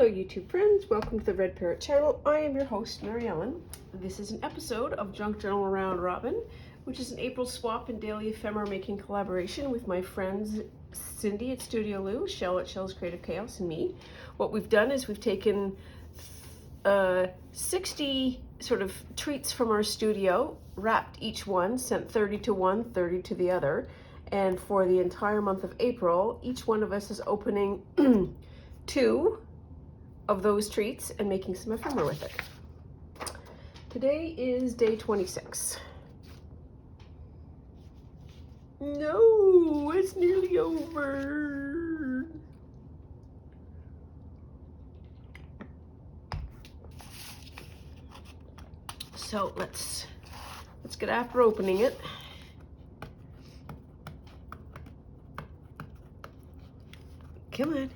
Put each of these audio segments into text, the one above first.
Hello YouTube friends, welcome to the Red Parrot channel. I am your host, Mary Ellen. This is an episode of Junk Journal Round Robin, which is an April swap and daily ephemera making collaboration with my friends Cindy at Studio Lou, Shell at Shell's Creative Chaos, and me. What we've done is we've taken 60 sort of treats from our studio, wrapped each one, sent 30 to one, 30 to the other, and for the entire month of April, each one of us is opening 2 of those treats and making some ephemera with it. Today is day 26. No, it's nearly over. So let's get after opening it. Come on.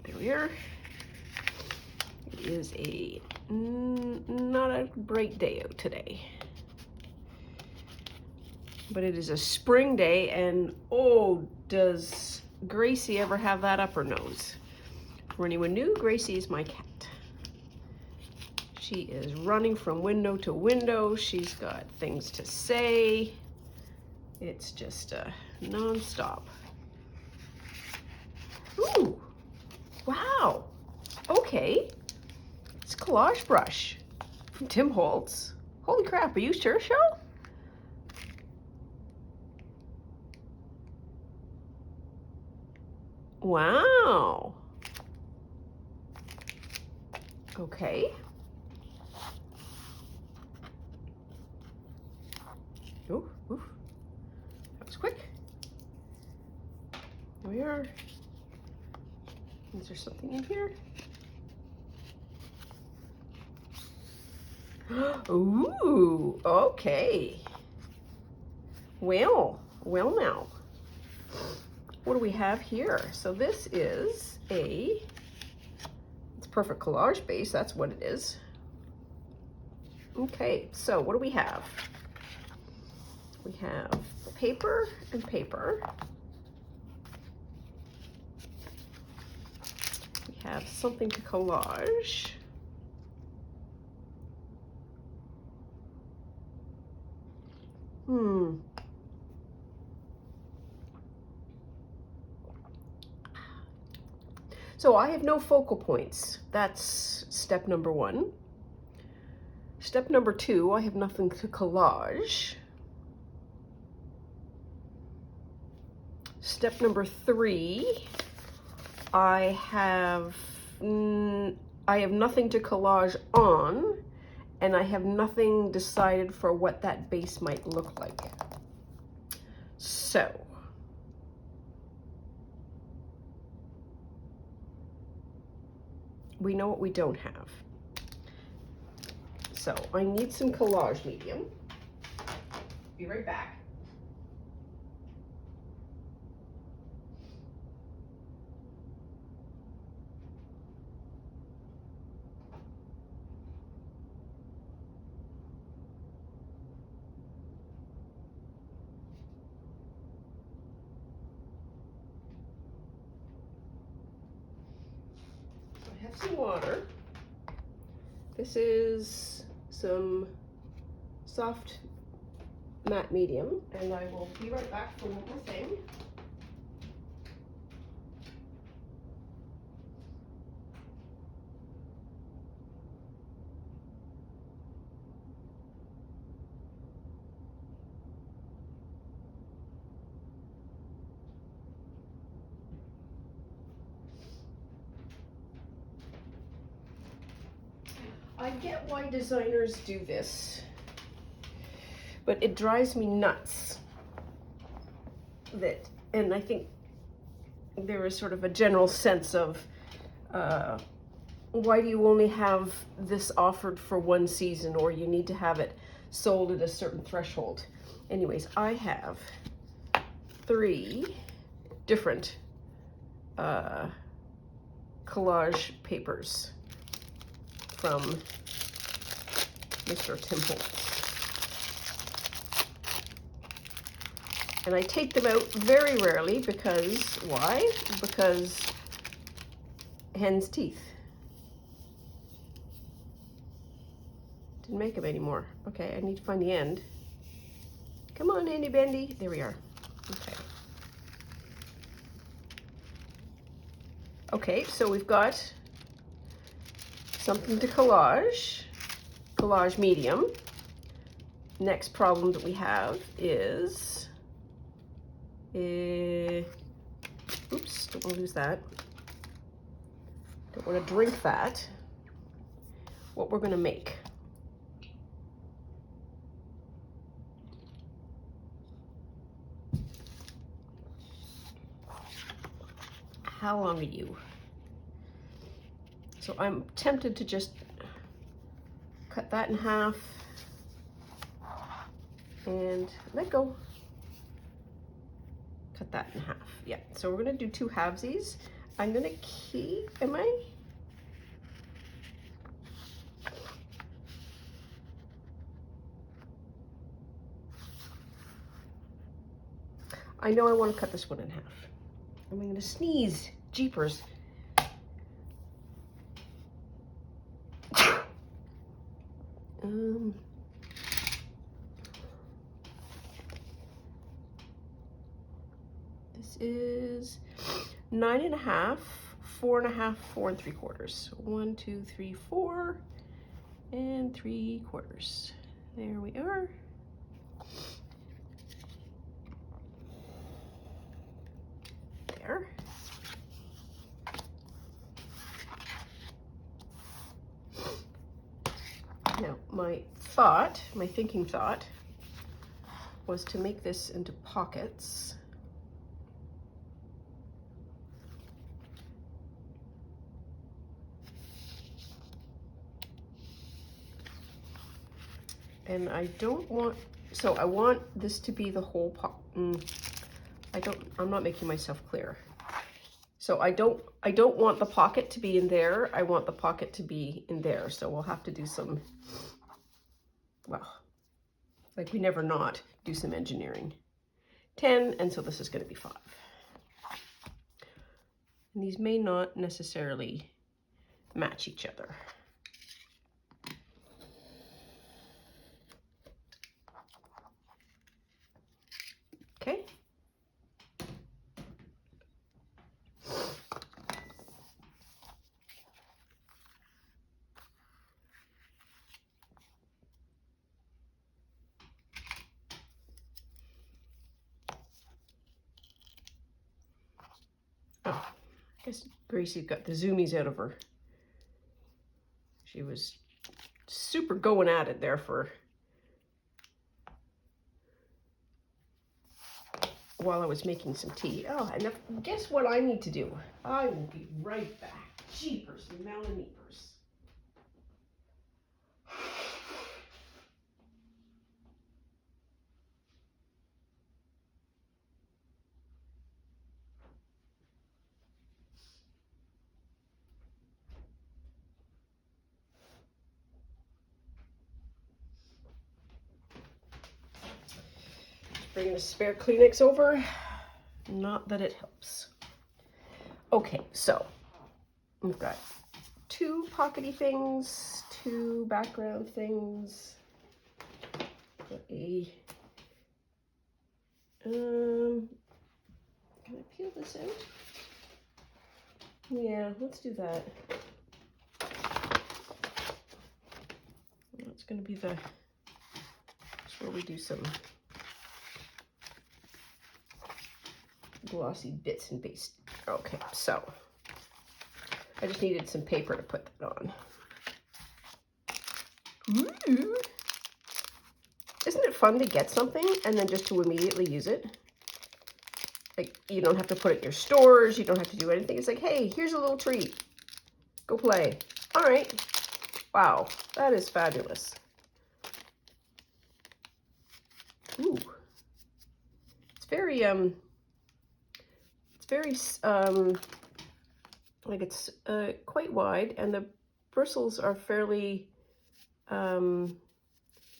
There we are. It is not a bright day out today, but it is a spring day, and oh, does Gracie ever have that up her nose? For anyone new, Gracie is my cat. She is running from window to window. She's got things to say. It's just non-stop. Ooh. Wow, okay. It's a collage brush from Tim Holtz. Holy crap, are you sure, Shell? Wow. Okay. Ooh, ooh. That was quick. Here we are. Is there something in here? Ooh, okay. Well now. What do we have here? So this is it's perfect collage base, that's what it is. Okay, so what do we have? We have paper and paper. Have something to collage. So I have no focal points. That's step number 1. Step number 2, I have nothing to collage. Step number 3, I have nothing to collage on, and I have nothing decided for what that base might look like. So, we know what we don't have. So, I need some collage medium. Be right back. I have some water. This is some soft matte medium, and I will be right back for one more thing. I get why designers do this, but it drives me nuts that, and I think there is sort of a general sense of why do you only have this offered for one season, or you need to have it sold at a certain threshold. Anyways, I have 3 different collage papers from Mr. Tim Holtz. And I take them out very rarely because, why? Because hen's teeth. Didn't make them anymore. Okay, I need to find the end. Come on, Andy Bendy. There we are. Okay. Okay, so we've got something to collage medium. Next problem that we have is, oops, don't want to lose that. Don't want to drink that. What we're going to make. How long are you? So I'm tempted to just cut that in half and let go. Cut that in half. Yeah, so we're gonna do 2 halvesies. I'm gonna keep, I know I want to cut this one in half. I'm gonna sneeze. Jeepers. This is 9.5, 4.5, 4 3/4. 1, 2, 3, 4, and 3/4. There we are. There. Now, my thinking thought was to make this into pockets. And I don't want, so I want this to be the whole I'm not making myself clear. So I don't want the pocket to be in there. I want the pocket to be in there. So we'll have to do some, well, like we never not do some engineering. 10, and so this is going to be 5. And these may not necessarily match each other. Okay. Oh, I guess Gracie's got the zoomies out of her. She was super going at it there for while I was making some tea. Oh, and guess what I need to do? I will be right back. Jeepers, Melanipers. Bring the spare Kleenex over. Not that it helps. Okay, so we've got 2 pockety things, 2 background things. Got a can I peel this out? Yeah, let's do that. That's gonna be that's where we do some glossy bits and pieces. Okay, so I just needed some paper to put that on. Ooh. Isn't it fun to get something and then just to immediately use it? Like, you don't have to put it in your stores, you don't have to do anything. It's like, hey, here's a little treat. Go play. All right. Wow, that is fabulous. Ooh. It's very, like it's quite wide, and the bristles are fairly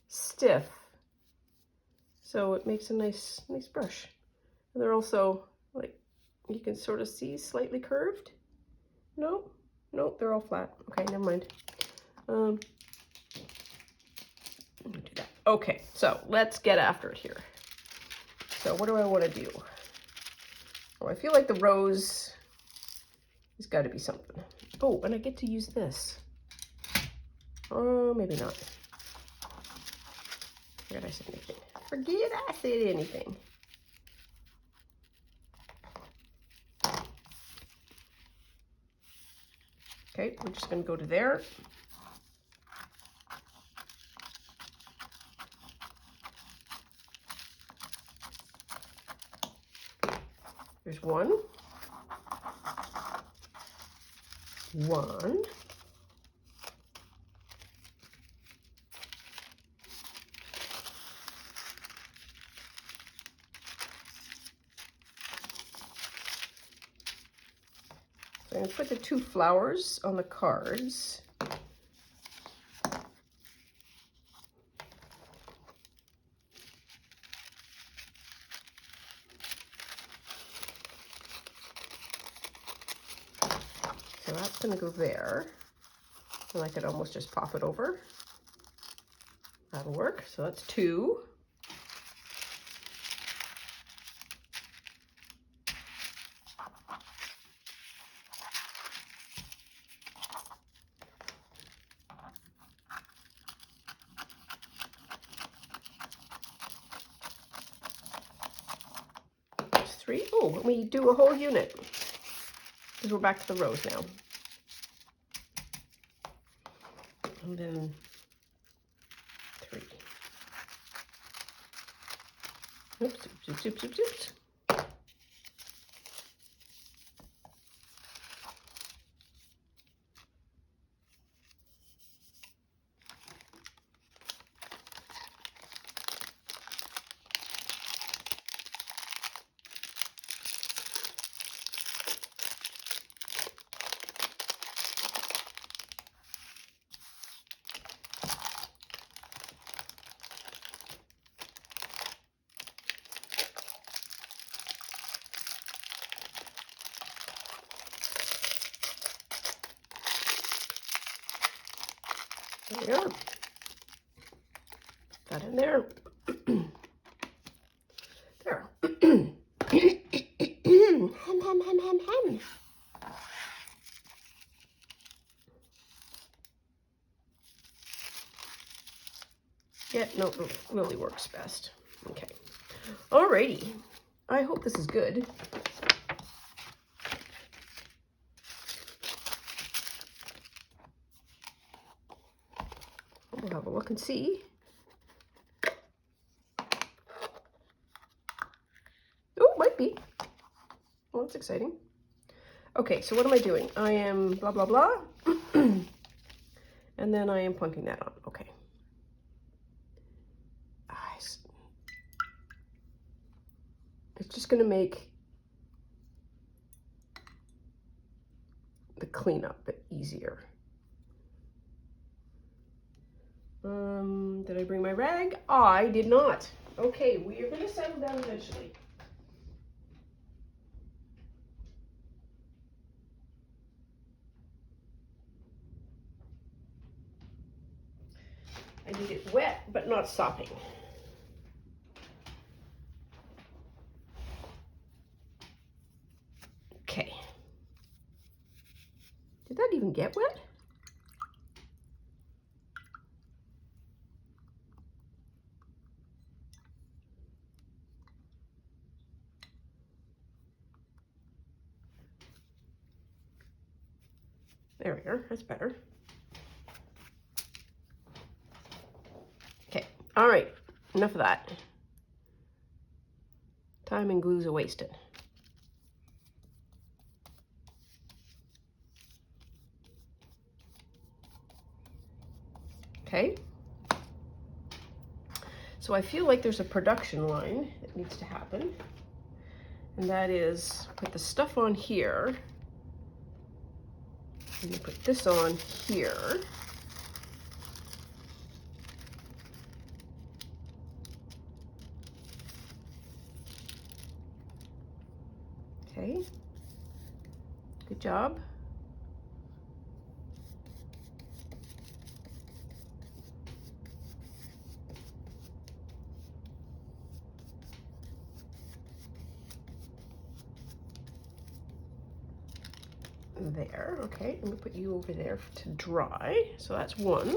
stiff. So it makes a nice brush. And they're also, like, you can sort of see slightly curved. No, they're all flat. Okay, never mind. Let me do that. Okay, so let's get after it here. So what do I want to do? Oh, I feel like the rose has got to be something. Oh, and I get to use this. Oh, maybe not. Forget I said anything. Forget I said anything. Okay, we're just going to go to there. There's one. One. So I'm going to put the two flowers on the cards. So that's going to go there. And I could almost just pop it over. That'll work. So that's two. That's three. Oh, let me do a whole unit. Because we're back to the rose now. And then three. Oops, oops, oops, oops, oops. There we are. Put that in there. There. Hem. Yeah, no, it really works best. Okay. Alrighty. I hope this is good. We'll have a look and see. Oh, might be. Well, that's exciting. Okay, so what am I doing? I am blah, blah, blah. And then I am plunking that on. Okay. It's just going to make the cleanup a bit easier. Did I bring my rag? I did not. Okay, we are going to settle down eventually. I need it wet, but not sopping. Okay. Did that even get wet? There we are. That's better. Okay. All right. Enough of that. Time and glues are wasted. Okay. So I feel like there's a production line that needs to happen. And that is put the stuff on here. And you put this on here. Okay, good job. There, okay, I'm gonna put you over there to dry. So that's one.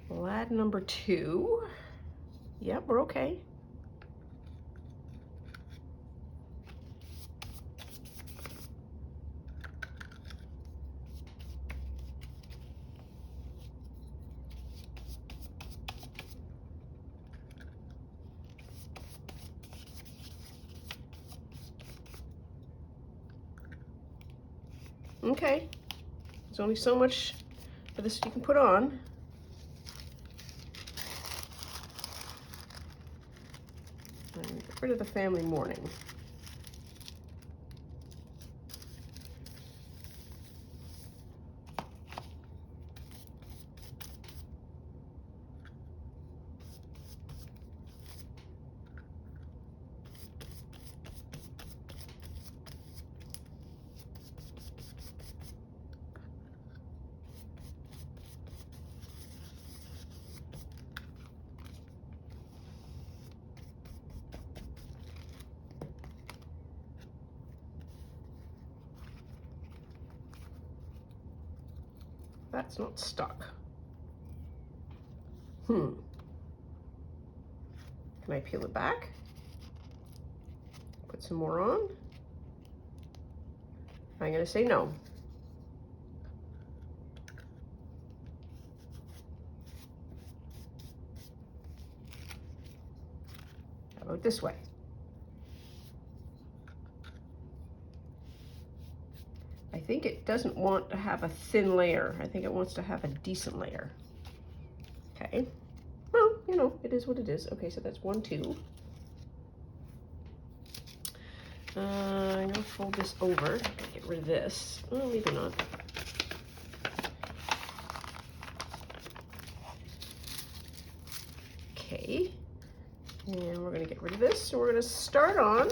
We'll add number two. Yep, we're okay. Okay, there's only so much for this you can put on. And get rid of the family mourning. That's not stuck. Can I peel it back? Put some more on? I'm gonna say no. How about this way? I think it doesn't want to have a thin layer. I think it wants to have a decent layer. Okay. Well, you know, it is what it is. Okay, so that's 1, 2. I'm gonna fold this over. Get rid of this. Well, maybe not. Okay. And we're gonna get rid of this, and we're gonna start on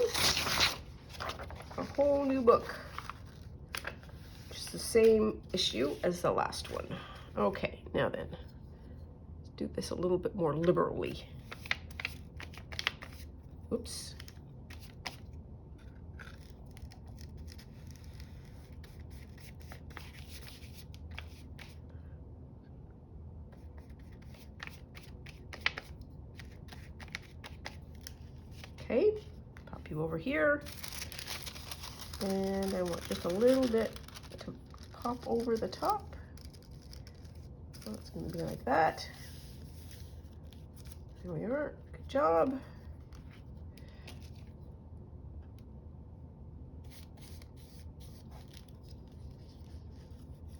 a whole new book. Just the same issue as the last one. Okay, now then, let's do this a little bit more liberally. Oops. Okay, pop you over here. And I want just a little bit to pop over the top. So it's going to be like that. There we are. Good job.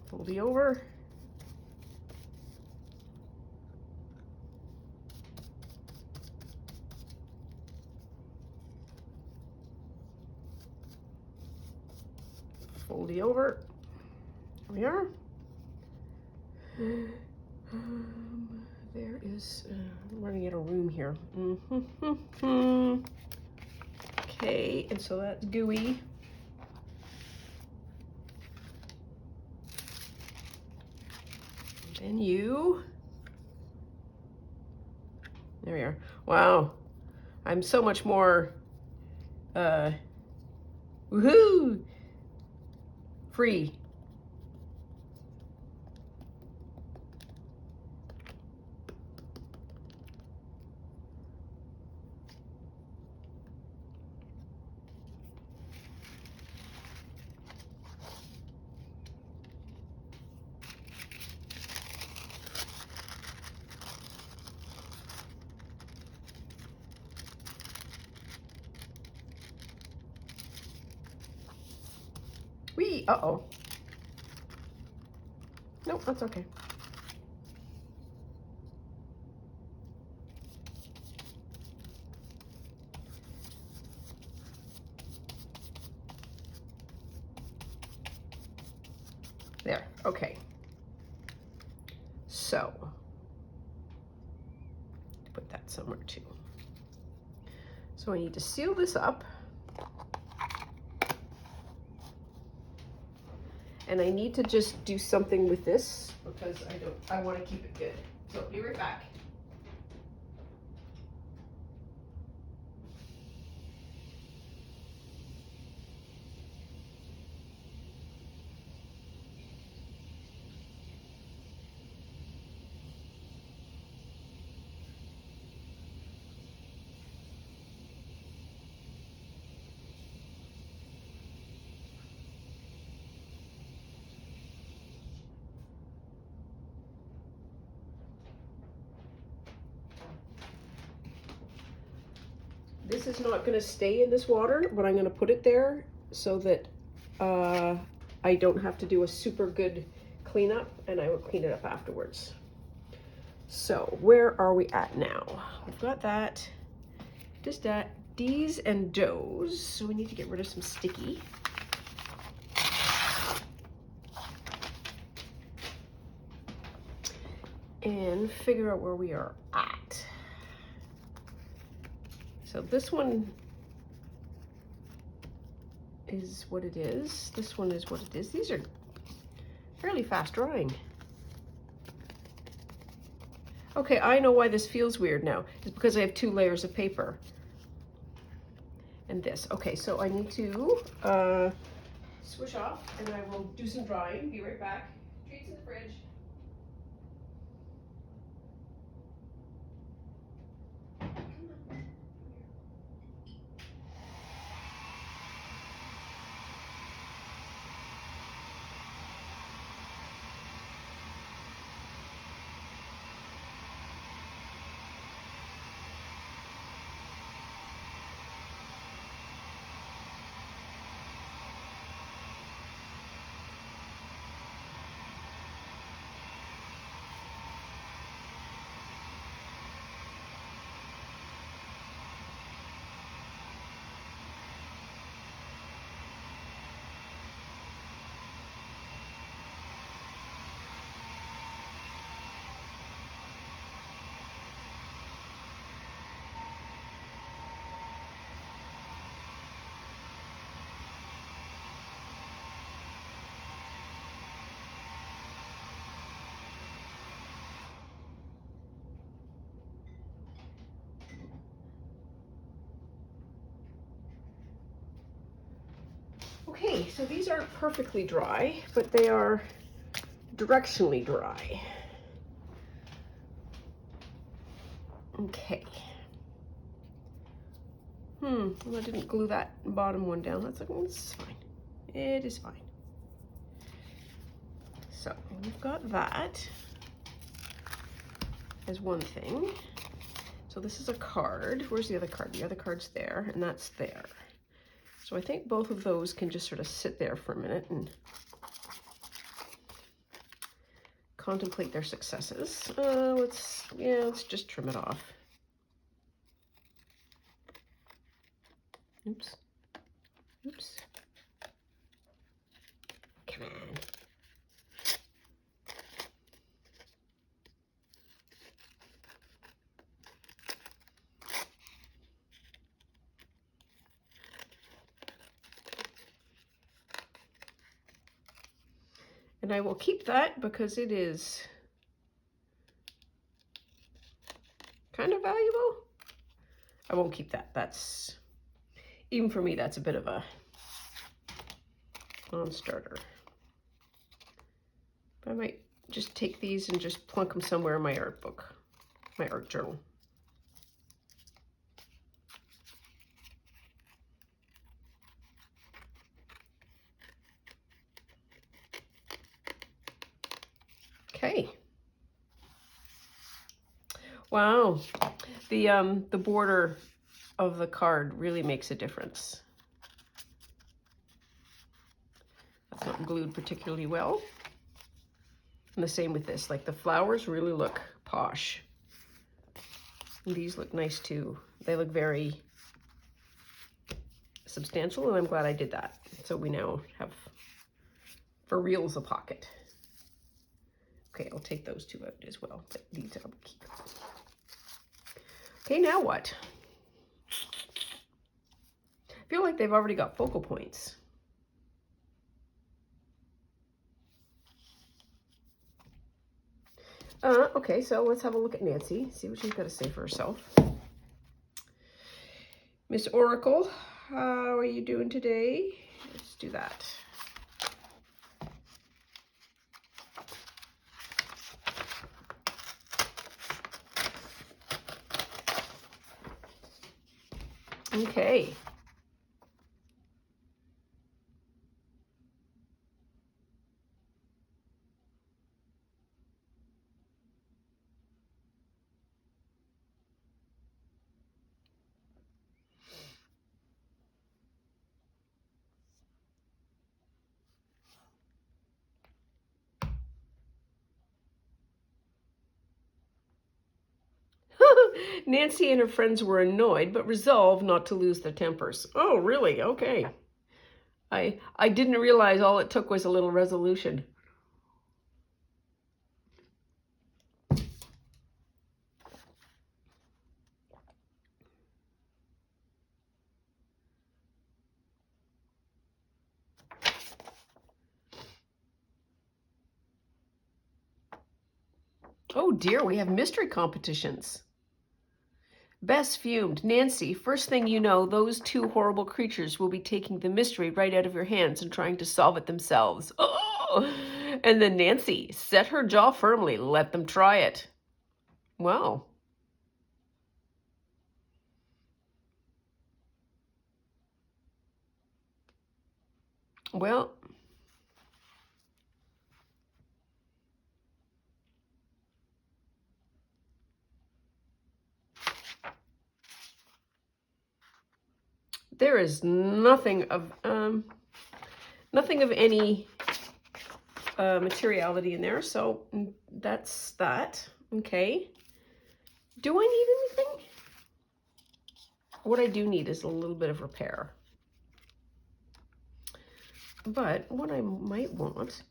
Fold it over. Fold it over. There we are. There is, I'm running out of room here. Okay, and so that's gooey. And you. There we are. Wow. I'm so much more, woohoo, free. Wee, uh-oh. Nope, that's okay. There, okay. So, put that somewhere too. So I need to seal this up. And I need to just do something with this because I want to keep it good. So be right back. This is not going to stay in this water, but I'm going to put it there so that I don't have to do a super good cleanup, and I will clean it up afterwards. So where are we at now? We've got that, just that, D's and do's. So we need to get rid of some sticky. And figure out where we are at. So this one is what it is. This one is what it is. These are fairly fast drying. Okay, I know why this feels weird now. It's because I have 2 layers of paper. And this. Okay, so I need to swish off and I will do some drying. Be right back. Treats in the fridge. Okay, so these aren't perfectly dry, but they are directionally dry. Okay. Well, I didn't glue that bottom one down. That's like, well, it's fine. It is fine. So we've got that as one thing. So this is a card. Where's the other card? The other card's there, and that's there. So I think both of those can just sort of sit there for a minute and contemplate their successes. Let's just trim it off. Oops. Oops. Come on. And I will keep that because it is kind of valuable. I won't keep that. That's, even for me, that's a bit of a non-starter. I might just take these and just plunk them somewhere in my art book, my art journal. Okay. Wow. The border of the card really makes a difference. That's not glued particularly well. And the same with this, like the flowers really look posh. And these look nice too. They look very substantial, and I'm glad I did that. So we now have, for reals, a pocket. Okay, I'll take those 2 out as well, but these I'll keep. Okay, now what? feel like they've already got focal points. Okay, so let's have a look at Nancy, see what she's got to say for herself. Miss Oracle, how are you doing today? Let's do that. Okay. Nancy and her friends were annoyed, but resolved not to lose their tempers. Oh, really? Okay. I didn't realize all it took was a little resolution. Oh dear, we have mystery competitions. Bess fumed. Nancy, first thing you know, those two horrible creatures will be taking the mystery right out of your hands and trying to solve it themselves. Oh! And then Nancy, set her jaw firmly. Let them try it. Wow. Well, there is nothing of any materiality in there, so that's that. Okay. Do I need anything? What I do need is a little bit of repair. But what I might want,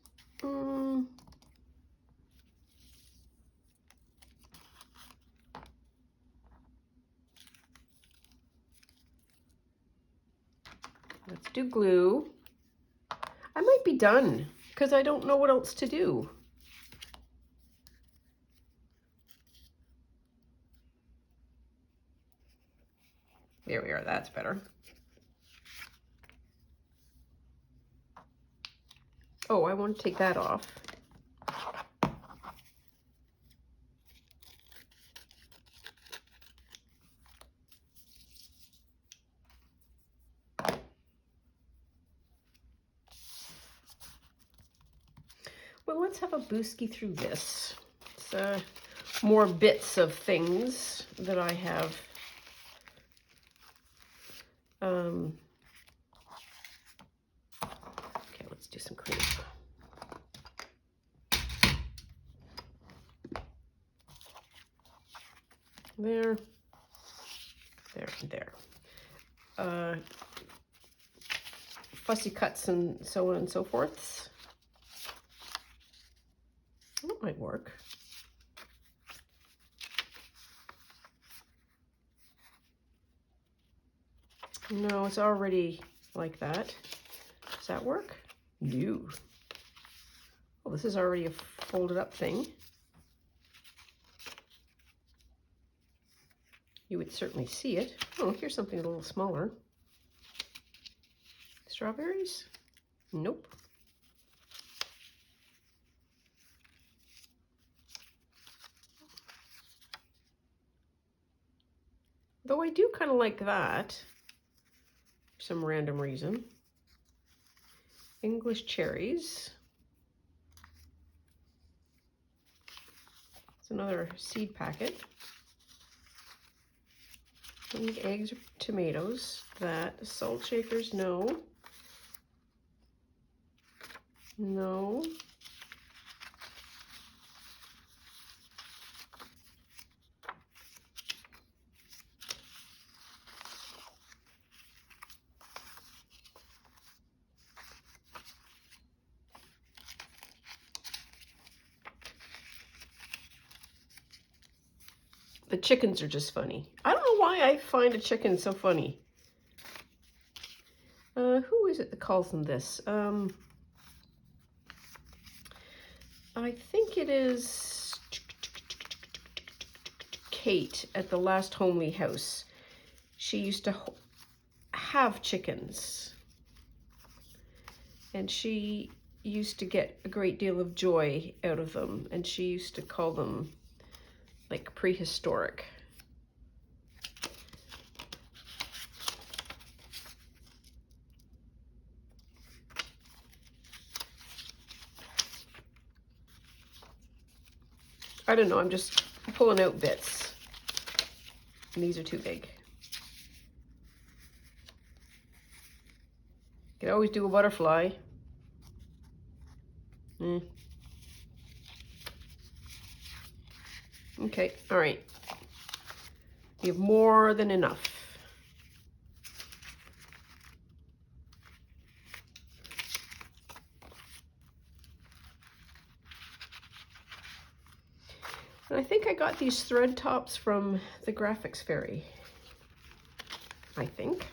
let's do glue. I might be done because I don't know what else to do. There we are, that's better. Oh, I want to take that off. Well, let's have a boosky through this. It's more bits of things that I have. Okay, let's do some cream. There, there, and there. Fussy cuts and so on and so forth. That might work. No, it's already like that. Does that work? No. Well, this is already a folded up thing. You would certainly see it. Oh, here's something a little smaller. Strawberries? Nope. Though I do kind of like that, for some random reason. English cherries. It's another seed packet. Don't need eggs or tomatoes. That. Salt shakers, no. No. The chickens are just funny. I don't know why I find a chicken so funny. Who is it that calls them this? I think it is Kate at the last homely house. She used to have chickens, and she used to get a great deal of joy out of them, and she used to call them like prehistoric. I don't know, I'm just pulling out bits. And these are too big. You can always do a butterfly. Okay, all right. You have more than enough. And I think I got these thread tops from the Graphics Fairy. I think.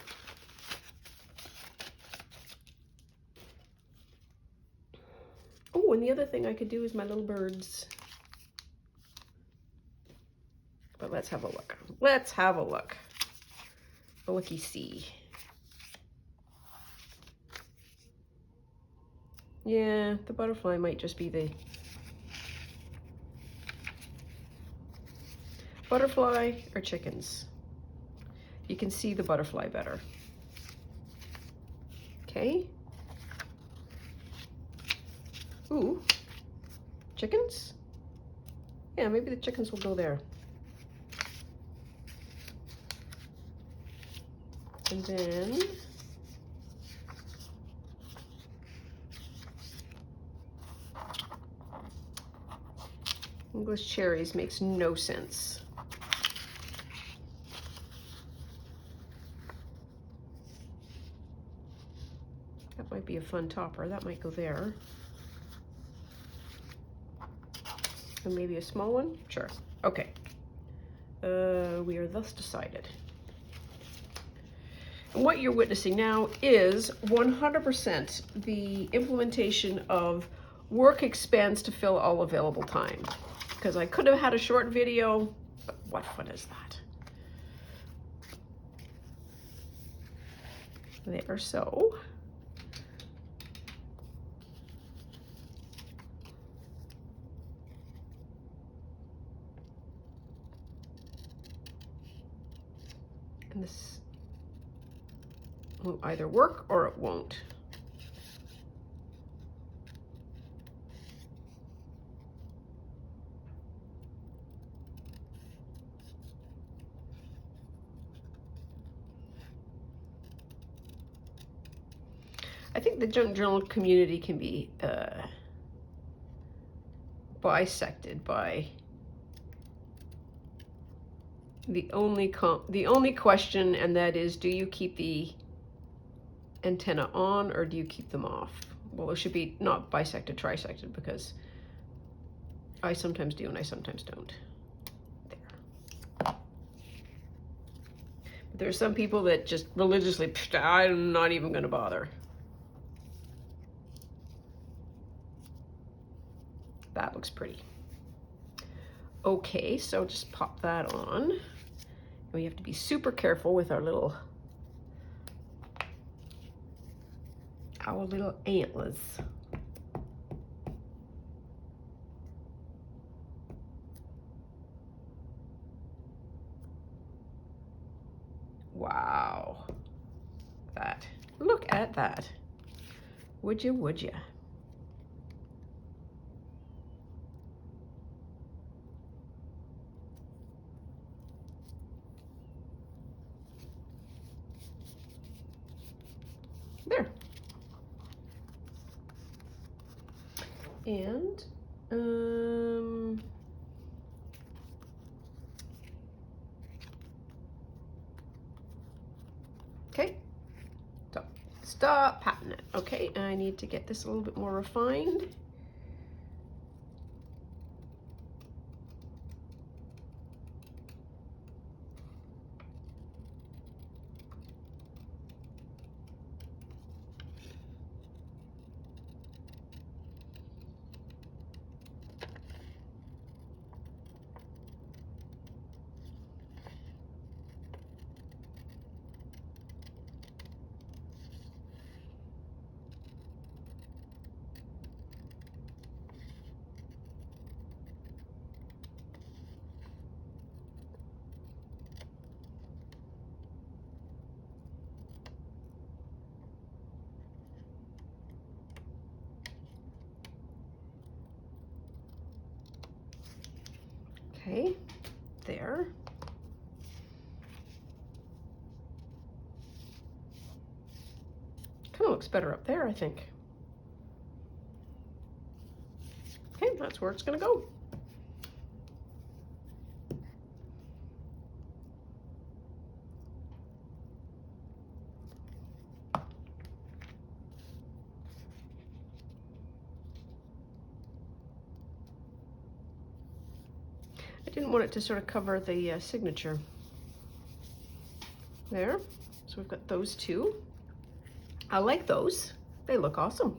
Oh, and the other thing I could do is my little birds. But let's have a look. Let's have a look. A looky-see. Yeah, the butterfly might just be the butterfly or chickens. You can see the butterfly better. Okay. Ooh, chickens? Yeah, maybe the chickens will go there. And then English cherries makes no sense. That might be a fun topper. That might go there. And maybe a small one? Sure. Okay. We are thus decided. And what you're witnessing now is 100% the implementation of work expands to fill all available time. Because I could have had a short video, but what fun is that? There, so. And this will either work or it won't. I think the junk journal community can be bisected by the only question, and that is, do you keep the antenna on or do you keep them off? Well, it should be not bisected, trisected, because I sometimes do and I sometimes don't. There. But there's some people that just religiously, I'm not even going to bother. That looks pretty. Okay, so just pop that on. We have to be super careful with our little antlers. Wow. That. Look at that. Would you, would you? There. And okay, so stop patting it. Okay, I need to get this a little bit more refined. That looks better up there, I think. Okay, that's where it's gonna go. I didn't want it to sort of cover the signature. There, so we've got those two. I like those, they look awesome.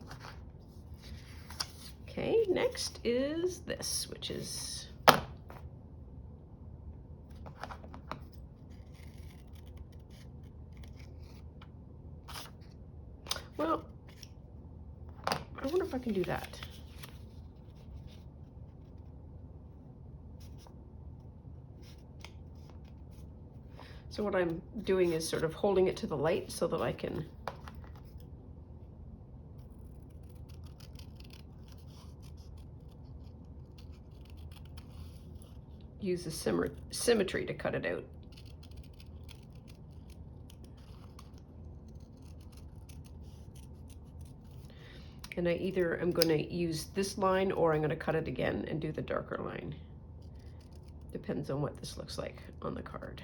Okay, next is this, which is well, I wonder if I can do that. So what I'm doing is sort of holding it to the light so that I can use the symmetry to cut it out. And I either am going to use this line or I'm going to cut it again and do the darker line. Depends on what this looks like on the card.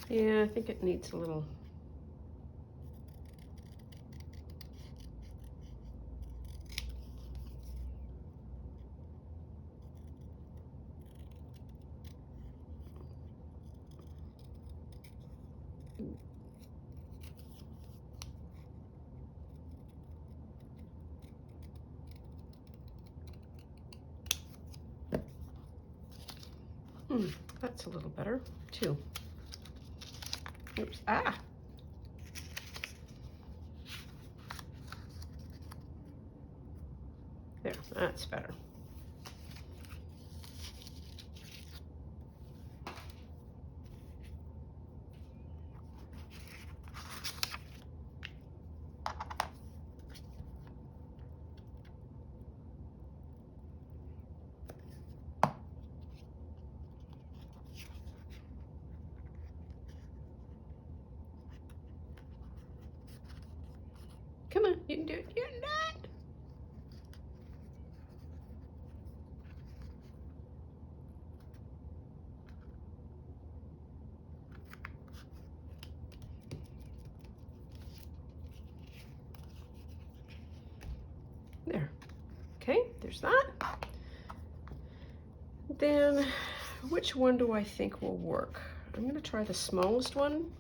Yeah, I think it needs a little. That's a little better too. Oops, ah. There, that's better. Come on, you can do it. You can do it. There. Okay, there's that. Then, which one do I think will work? I'm going to try the smallest one.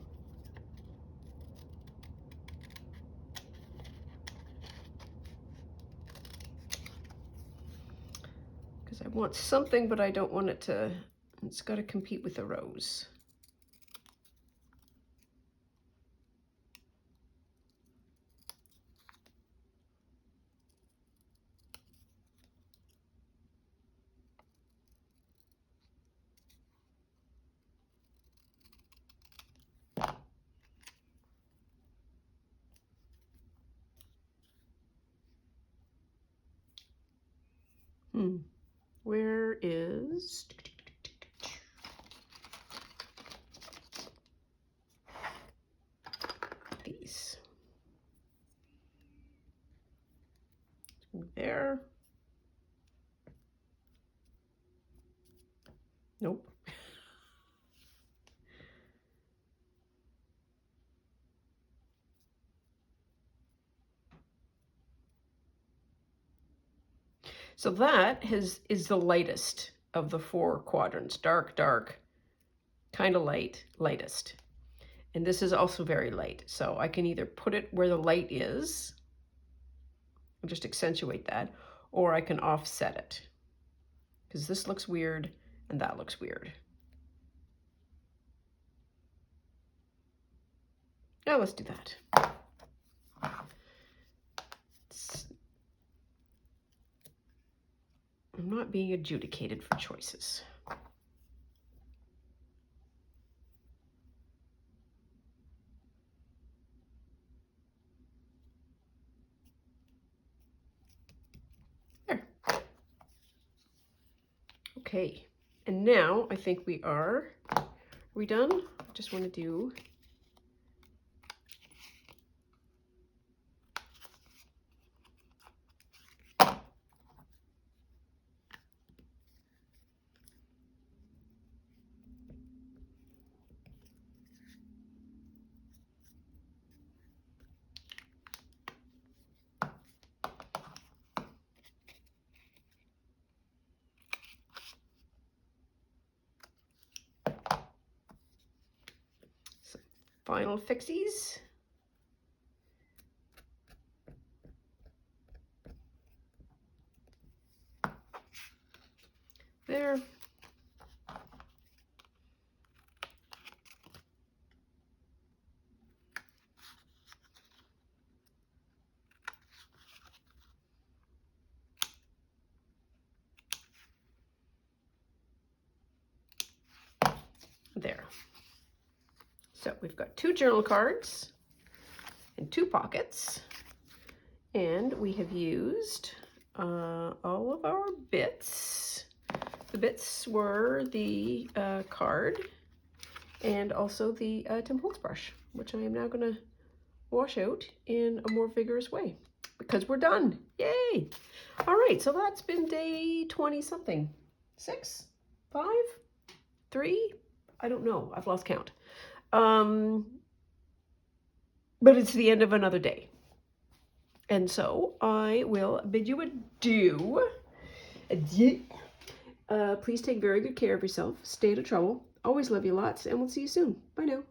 Because I want something, but I don't want it to, it's got to compete with the rose. Where is these? There. Nope. So that is the lightest of the 4 quadrants. Dark, dark, kind of light, lightest. And this is also very light. So I can either put it where the light is, and just accentuate that, or I can offset it. Because this looks weird and that looks weird. Now let's do that. I'm not being adjudicated for choices. Okay, and now I think are we done? I just want to do some final fixies. There. There. So we've got 2 journal cards and 2 pockets, and we have used all of our bits. The bits were the card and also the Tim Holtz brush, which I am now going to wash out in a more vigorous way because we're done. Yay! All right, so that's been day 20 something. 6, 5, 3, I don't know. I've lost count. But it's the end of another day. And so I will bid you adieu. Adieu. Please take very good care of yourself. Stay out of trouble. Always love you lots, and we'll see you soon. Bye now.